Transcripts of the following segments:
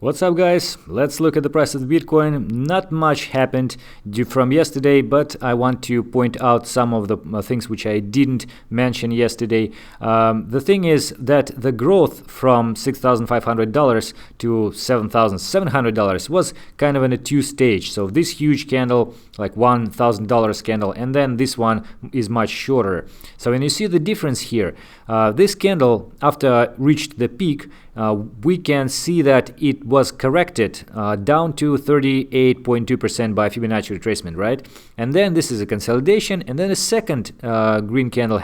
What's up, guys? Let's look at the price of Bitcoin. Not much happened from yesterday, but I want to point out some of the things which I didn't mention yesterday. The thing is that the growth from $6,500 to $7,700 was kind of in a two-stage. So this huge candle, like $1,000 candle, and then this one is much shorter. So when you see the difference here, this candle, after reached the peak, we can see that it was corrected down to 38.2% by Fibonacci retracement, right? And then this is a consolidation, and then a second green candle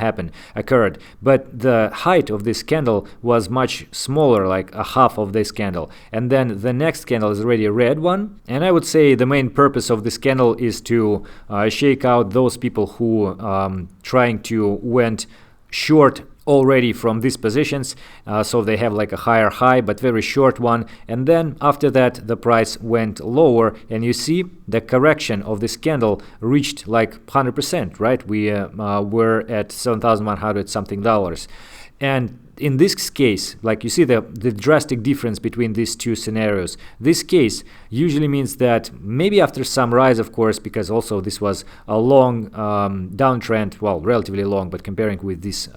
occurred. But the height of this candle was much smaller, like a half of this candle. And then the next candle is already a red one. And I would say the main purpose of this candle is to shake out those people who trying to went short already from these positions, so they have like a higher high but very short one, and then after that the price went lower, and you see the correction of this candle reached like 100%, right? We were at 7,100 something dollars. And in this case, like you see the drastic difference between these two scenarios. This case usually means that maybe after some rise, of course, because also this was a long downtrend, well, relatively long, but comparing with this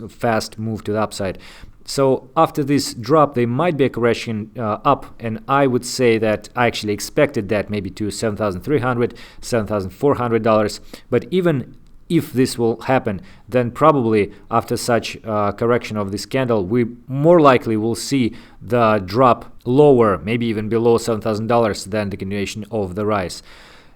fast move to the upside. So after this drop, there might be a correction up, and I would say that I actually expected that maybe to $7,300, $7,400, but even if this will happen, then probably after such correction of this candle, we more likely will see the drop lower, maybe even below $7,000 than the continuation of the rise.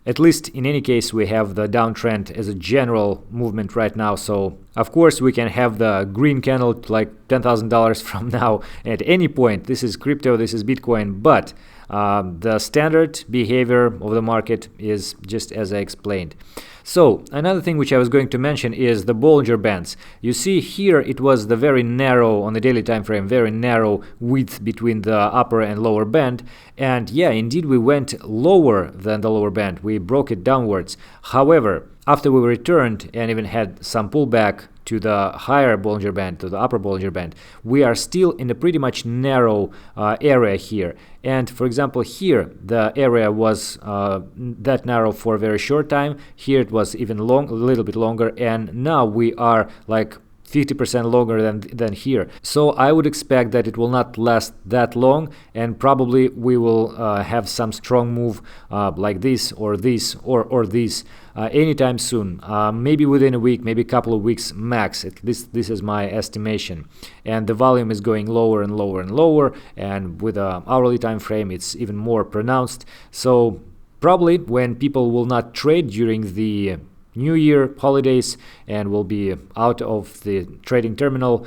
At least in any case, we have the downtrend as a general movement right now. So of course we can have the green candle like $10,000 from now at any point. This is crypto, this is Bitcoin, but the standard behavior of the market is just as I explained. So another thing which I was going to mention is the Bollinger Bands. You see here it was the very narrow, on the daily time frame, very narrow width between the upper and lower band. And yeah, indeed we went lower than the lower band. We broke it downwards. However, after we returned and even had some pullback to the higher Bollinger Band, to the upper Bollinger Band, we are still in a pretty much narrow area here. And for example, here the area was that narrow for a very short time. Here it was even a little bit longer, and now we are like 50% longer than here. So I would expect that it will not last that long, and probably we will have some strong move like this or this or this anytime soon, maybe within a week, maybe a couple of weeks max. This is my estimation, and the volume is going lower and lower and lower, and with an hourly time frame it's even more pronounced. So probably when people will not trade during the New Year holidays and will be out of the trading terminal,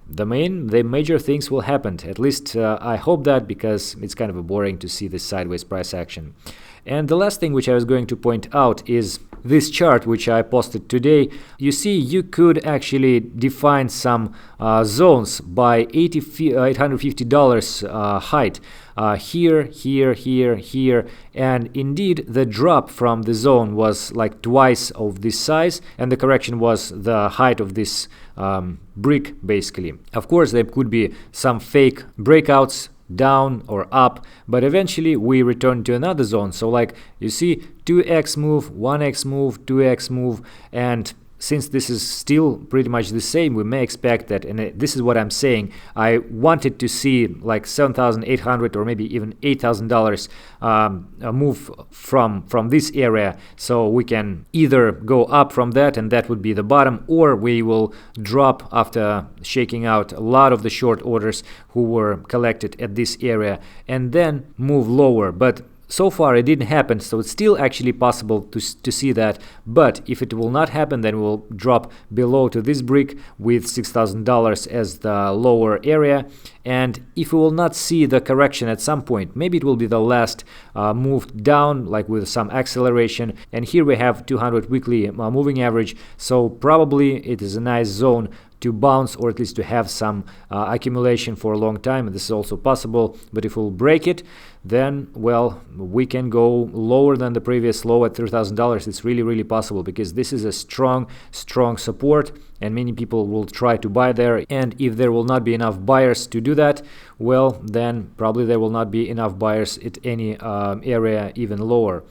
the major things will happen. At least I hope that, because it's kind of boring to see this sideways price action. And the last thing which I was going to point out is this chart which I posted today. You see, you could actually define some zones by $850 height. Here, here, and indeed the drop from the zone was like twice of this size, and the correction was the height of this brick basically. Of course there could be some fake breakouts down or up, but eventually we return to another zone. So like you see, 2x move, 1x move, 2x move, and since this is still pretty much the same, we may expect that, and this is what I'm saying, I wanted to see like $7,800 or maybe even $8,000 move from this area, so we can either go up from that and that would be the bottom, or we will drop after shaking out a lot of the short orders who were collected at this area and then move lower. But so far it didn't happen, so it's still actually possible to see that. But if it will not happen, then we'll drop below to this brick with $6,000 as the lower area. And if we will not see the correction at some point, maybe it will be the last move down, like with some acceleration. And here we have 200 weekly moving average, so probably it is a nice zone to bounce, or at least to have some accumulation for a long time. This is also possible, but if we'll break it, then, well, we can go lower than the previous low at $3,000. It's really possible, because this is a strong support, and many people will try to buy there. And if there will not be enough buyers to do that, well, then probably there will not be enough buyers at any area even lower.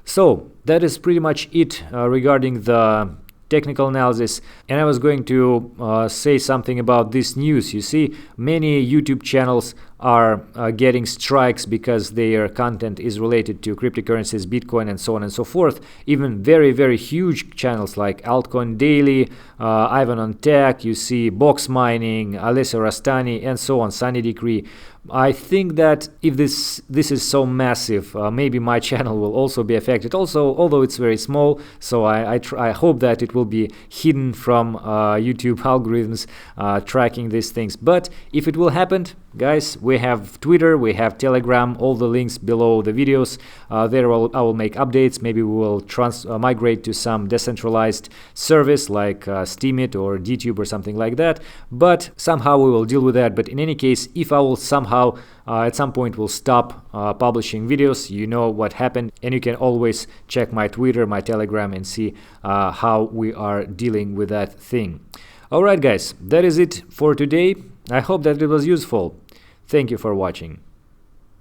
So that is pretty much it regarding the technical analysis. And I was going to say something about this news. You see, many YouTube channels are getting strikes because their content is related to cryptocurrencies, Bitcoin, and so on and so forth. Even very huge channels like Altcoin Daily, Ivan on Tech, you see Box Mining, Alessio Rastani, and so on, Sunny Decree. I think that if this is so massive, maybe my channel will also be affected. Also, although it's very small, so I hope that it will be hidden from YouTube algorithms tracking these things. But if it will happen, guys, we have Twitter, we have Telegram, all the links below the videos. There I will make updates. Maybe we will migrate to some decentralized service like Steemit or DTube or something like that. But somehow we will deal with that. But in any case, if I will somehow at some point will stop publishing videos, you know what happened, and you can always check my Twitter, my Telegram, and see how we are dealing with that thing. Alright guys, that is it for today. I hope that it was useful. Thank you for watching.